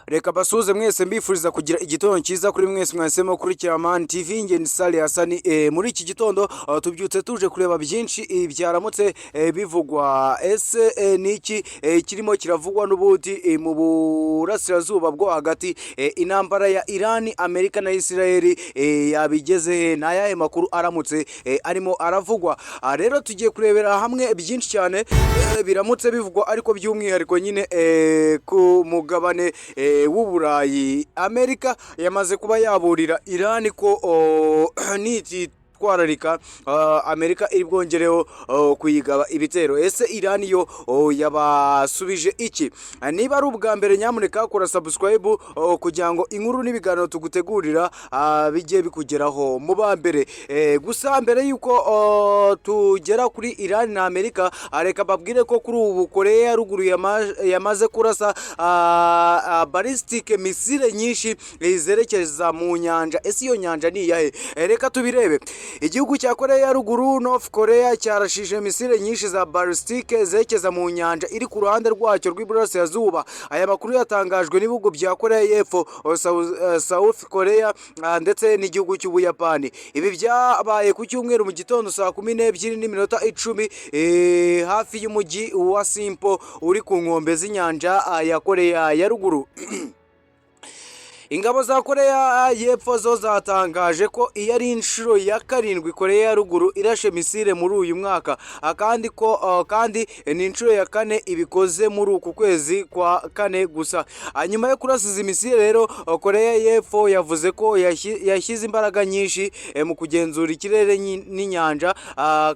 Reka basuhuze mwese mbifuriza kugira igitondo cyiza kuri mwese mwahisemo kurikira Amani TV ngeni Sale Hasani. Muri iki gitondo tubyutse tuje kureba byinshi byaramutse bivugwa. Ese niki kirimo kiravugwa n'ubuti mu burasirazuba bwo hagati, intambara ya Iran, Amerika na Israel yabigeze na yahe makuru aramutse arimo aravugwa. Rero tugiye kurebera hamwe byinshi cyane biramutse bivugwa, ariko by'umwihariko nyine ku mugabane w'Uburayi. Amerika yamaze kuba yaburira Iran ko twararika Amerika iri bwongereho kuyigaba ibitero. Ese Iran yo yabasubije iki? Niba ari ubwa mbere, nyamuneka kora subscribe kugira ngo inkuru n'ibiganiro tugutegurira bijye bikugeraho mu ba mbere. Gusa mbere yuko tugera kuri Iran na Amerika, reka babwire ko kuri ubu Korea ya Ruguru yamaze kurasa ballistic missile nyinshi zerekeza mu nyanja. Ese iyo nyanja ni iyahe? Reka tubirebe. Igihugu cya Korea ya Ruguru, North Korea, cyarashije misile nyinshi za ballistic zerekeza mu nyanja iri ku ruhande rwacyo rw'iburasirazuba. Aya makuru yatangajwe n'ibihugu bya Korea y'Epfo, South Korea ndetse n'igihugu cy'Ubuyapani. Ibi byabaye ku cyumweru mu gitondo saa 12:10 hafi y'umujyi wa Simpo uri ku nkombe z'inyanja ya Korea ya Ruguru. Ingabo za Korea y'Epfo zo zatangaje ko iyo ari inshuro ya karindwi Korea ya Ruguru irashe misile muri uyu mwaka, kandi ni inshuro ya kane ibikoze muri uku kwezi kwa kane gusa. Nyuma yo kurasa izi misile rero, Korea y'Epfo yavuze ko yashyize imbaraga nyinshi mu kugenzura ikirere n'inyanja,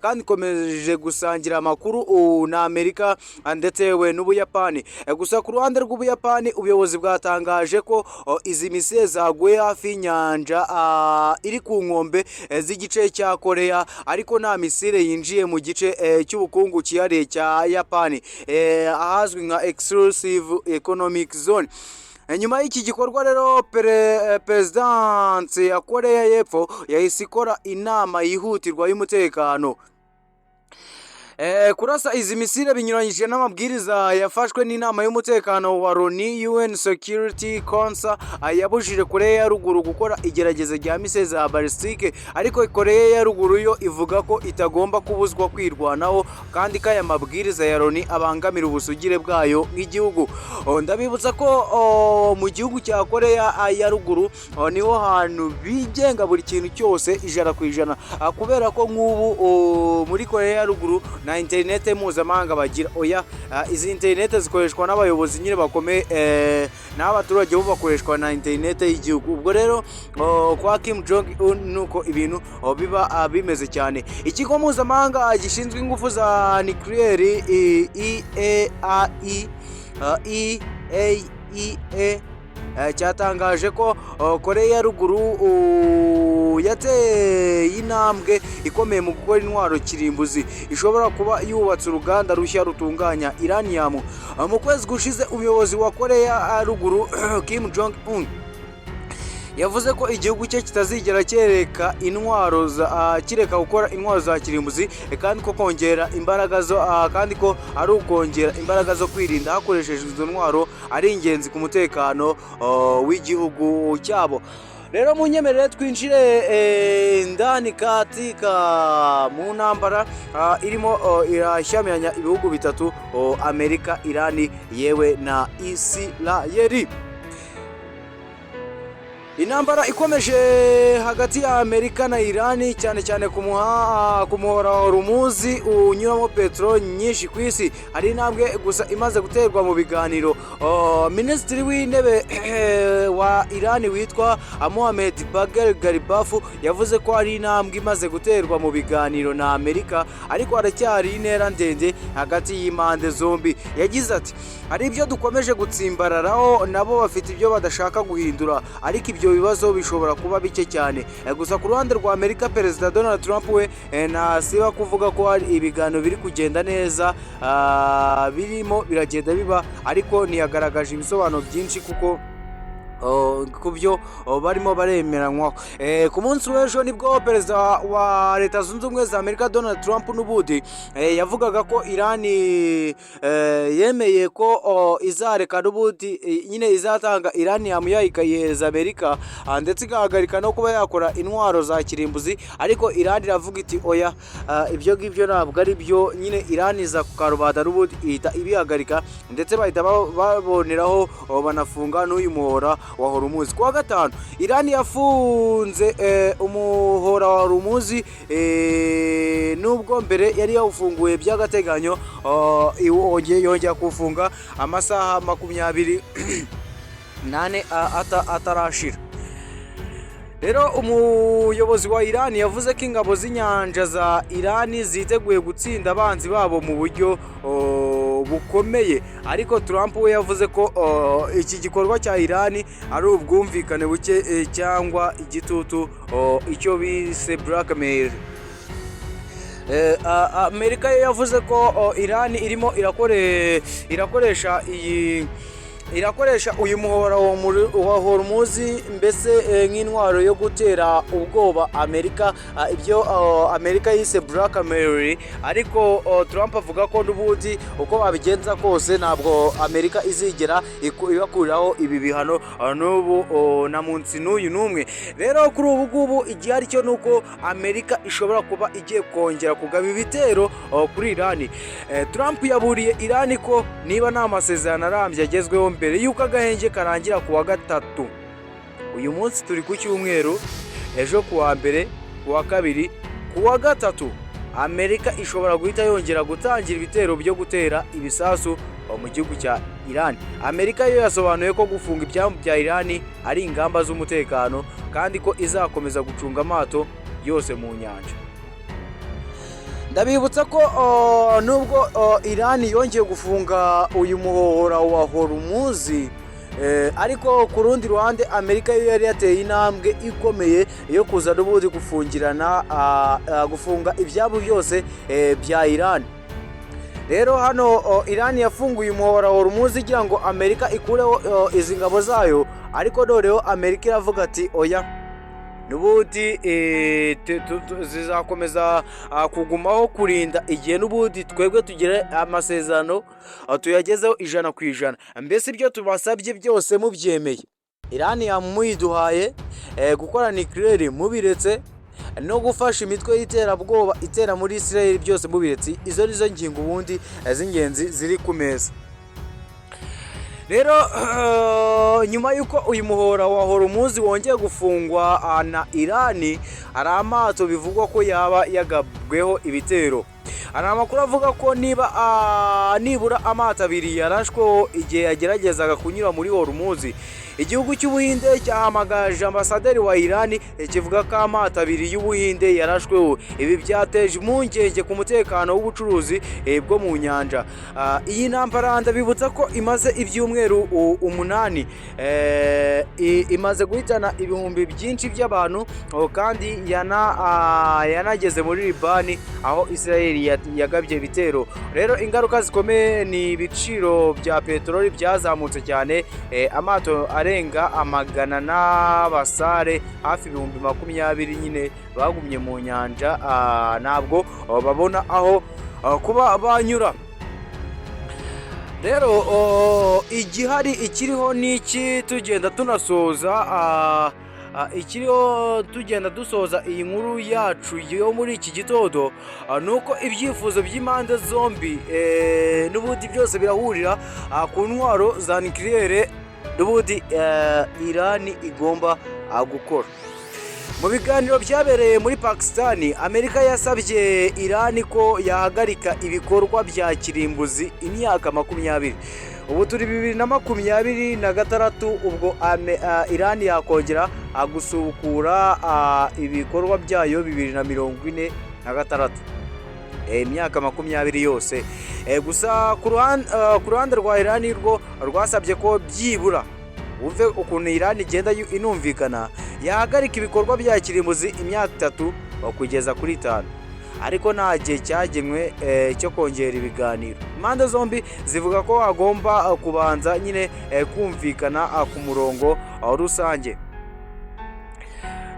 kandi ikomeje gusangira amakuru na Amerika ndetse we n'Ubuyapani. Gusa ku ruhande rw'Ubuyapani, ubuyobozi bwatangaje ko izi misile zaguye hafi y'inyanja iri ku nkombe z'igice cya Korea, ariko nta misile yinjiye mu gice cy'ubukungu cyihariye cya Yapani, ahazwi nka exclusive economic zone. Nyuma y'iki gikorwa rero, perezidansi ya Korea y'Epfo yahise ikora inama yihutirwa y'umutekano. Kurasa izi misile binyuranyije n'amabwiriza yafashwe n'inama y'umutekano wa Loni, UN Security Council, yabujije Korea ya Ruguru gukora igerageza rya misile za ballistic, ariko Korea ya Ruguru yo ivuga ko itagomba kubuzwa kwirwanaho, kandi ko aya mabwiriza ya Loni abangamira ubusugire bwayo nk'igihugu. Ndabibutsa ko mu gihugu cya Korea ya Ruguru niho hantu bigenga buri kintu cyose 100%, kubera ko nk'ubu muri Korea ya Ruguru na internet mpuzamahanga bagira. Oya, izi internet zikoreshwa n'abayobozi nyine bakomeye, n'abaturage bo bakoreshwa na internet y'igihugu. Ubwo rero kwa Kim Jong Un nuko ibintu biba bimeze cyane. Ikigo mpuzamahanga gishinzwe ingufu za nuclear IAEA cyatangaje ko Korea ya Ruguru yateye intambwe ikomeye mu gukora intwaro kirimbuzi, ishobora kuba yubatse uruganda rushya rutunganya uranium. Mu kwezi gushize, umuyobozi wa Korea ya Ruguru Kim Jong Un yavuze ko igihugu cye kitazigera kireka gukora intwaro za kirimbuzi, kandi ko kongera imbaraga kandi ko ari ukongera imbaraga zo kwirinda hakoreshejwe izo ntwaro ari ingenzi ku mutekano w'igihugu cyabo. Rero munyemerere twinjire ndani katika mu ntambara irimo irashyamiranya ibihugu bitatu, Amerika, Iran yewe na Israel. Intambara ikomeje hagati ya Amerika na Iran, cyane cyane ku muhora hormuz unyuramo petroli nyinshi ku isi. Hari intambwe gusa imaze guterwa mu biganiro. Minisitiri w'intebe wa Iran witwa Mohamed Bagher Ghalibaf yavuze ko hari intambwe imaze guterwa mu biganiro na Amerika, ariko haracyari intera ndende hagati y'impande zombi. Yagize ati, hari ibyo dukomeje gutsimbararaho, nabo bafite ibyo badashaka guhindura, ariko ibyo bibazo bishobora kuba bike cyane. Gusa ku ruhande rwa Amerika, Perezida Donald Trump we ntasiba kuvuga ko hari ibiganiro biri kugenda neza, birimo biragenda biba, ariko ntiyagaragaje ibisobanuro byinshi kuko ku byo barimo baremeranywaho. Ku munsi w'ejo nibwo perezida wa leta zunze ubumwe za Amerika Donald Trump n'ubundi yavugaga ko Iran yemeye ko izareka n'ubundi nyine izatanga Iranium yayo ikayihereza Amerika, ndetse igahagarika no kuba yakora intwaro za kirimbuzi, ariko Iran iravuga iti oya, ibyo ngibyo ntabwo ari byo. Nyine Iran iza ku karubanda n'ubundi ihita ibihagarika, ndetse bahita baboneraho banafunga n'uyu muhora wa hormuz. Kuwa gatanu Iran yafunze umuhora wa hormuz, nubwo mbere yari yawufunguye by'agateganyo, yongera kufunga amasaha 28 atarashira. Rero umuyobozi wa Iran yavuze ko ingabo z'inyanja za Iran ziteguye gutsinda abanzi babo mu buryo bukomeye, ariko Trump we yavuze ko iki gikorwa cya Iran ari ubwumvikane buke cyangwa igitutu, icyo bise blackmail. Amerika yavuze ko Iran irimo irakoresha uyu muhora wa hormuz mbese nk'intwaro yo gutera ubwoba Amerika, ibyo Amerika yise blackmail, ariko Trump avuga ko n'ubundi uko babigenza kose ntabwo Amerika izigera ibakuriraho ibi bihano n'ubu na munsi n'uyu n'umwe. Rero kuri ubu ngubu igihari cyo nuko Amerika ishobora kuba igiye kongera kugaba ibitero kuri Iran. Trump yaburiye Iran ko niba nta masezerano arambye agezweho mbere yuko agahenge karangira kuwa gatatu, uyu munsi turi ku cyumweru, ejo kuwa mbere, kuwa kabiri, kuwa gatatu Amerika ishobora guhita yongera gutangira ibitero byo gutera ibisasu mu gihugu cya Iran. Amerika yo yasobanuye ko gufunga ibyambu bya Iran ari ingamba z'umutekano, kandi ko izakomeza gucunga amato yose mu nyanja. Ndabibutsa ko nubwo Iran yongeye gufunga uyu muhora wa hormuz, ariko ku rundi ruhande Amerika yo yari yateye intambwe ikomeye yo kuza n'ubundi gufunga ibyabo byose bya Iran. Rero hano Iran yafunguye umuhora wa hormuz igira ngo Amerika ikureho izi ngabo zayo, ariko noneho Amerika iravuga ati oya, n'ubundi zizakomeza kugumaho kurinda igihe n'ubundi twebwe tugire amasezerano tuyagezeho 100%. Mbese ibyo tubasabye byose mubyemeye, Iran yamuyiduhaye, gukora nuclear mubiretse, no gufasha imitwe y'iterabwoba itera muri Israel byose mubiretse. Izo nizo ngingo ubundi z'ingenzi ziri ku meza. Rero nyuma yuko uyu muhora wa hormuz wongeye gufungwa na Iran, hari amato bivugwa ko yaba yagabweho ibitero. Hari amakuru avuga ko nibura amato 2 yarashweho igihe yageragezaga kunyura muri hormuz. Igihugu cy'Ubuhinde cyahamagaje ambasaderi wa Iran kivuga ko amato 2 y'Ubuhinde yarashweho. Ibi byateje impungenge ku mutekano w'ubucuruzi bwo mu nyanja. Iyi ntambara ndabibutsa ko imaze ibyumweru 8, imaze guhitana ibihumbi byinshi by'abantu, kandi yanageze muri Liban aho Israel yagabye ibitero. Rero ingaruka zikomeye ni ibiciro bya peteroli byazamutse cyane, amato arenga amagana n'abasare hafi 20,000 nyine bagumye mu nyanja, ntabwo babona aho kuba banyura. Rero igihari ikiriho niki tugenda tunasoza dusoza iyi nkuru yacu yo muri iki gitondo, nuko ibyifuzo by'impande zombi n'ubundi byose birahurira ku ntwaro za nucleaire n'ubundi Iran igomba gukora. Mu biganiro byabereye muri Pakistan, Amerika yasabye Iran ko yahagarika ibikorwa bya kirimbuzi imyaka 20. Ubu turi 2026, ubwo Iran yakongera gusubukura ibikorwa byayo 2046, imyaka 20 yose. Gusa ku ruhande rwa Iran rwo rwasabye ko byibura uve ukuntu Iran igenda inumvikana, yahagarika ibikorwa bya kirimbuzi imyaka 3 kugeza kuri 5, ariko nta gihe cyagenwe cyo kongera ibiganiro. Impande zombi zivuga ko agomba kubanza nyine kumvikana ku murongo rusange.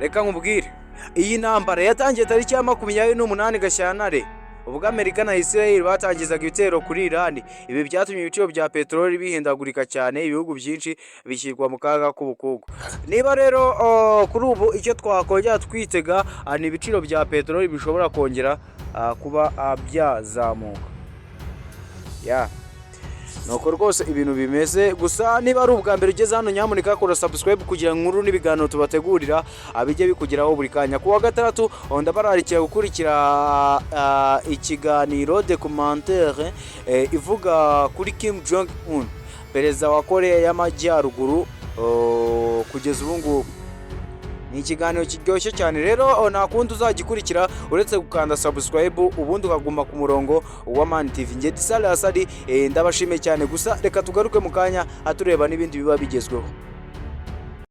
Reka nkubwire, iyi ntambara yatangiye tariki ya 28 Gashyantare ubwo Amerika na Israel batangizaga ibitero kuri Iran. Ibi byatumye ibiciro bya peteroli bihindagurika cyane, ibihugu byinshi bishyirwa mu kaga k'ubukungu. Niba rero kuri ubu icyo twakongera twitega ni ibiciro bya peteroli bishobora kongera kuba byazamuka. Nuko rwose ibintu bimeze. Gusa niba ari ubwa mbere ugeze hano, nyamuneka kora subscribe kugira ngo inkuru n'ibiganiro tubategurira bijye bikugeraho buri kanya. Kuwa gatandatu ndabararikira gukurikira ikiganiro documentaire ivuga kuri Kim Jong Un, perezida wa Korea y'Amajyaruguru. Kugeza ubu ngubu ni ikiganiro kiryoshye cyane, rero nta kundi uzagikurikira uretse gukanda subscribe, ubundi ukaguma ku murongo wa Man TV. Nge Disale Asadi ndabashimiye cyane. Gusa reka tugaruke mu kanya atureba n'ibindi biba bigezweho.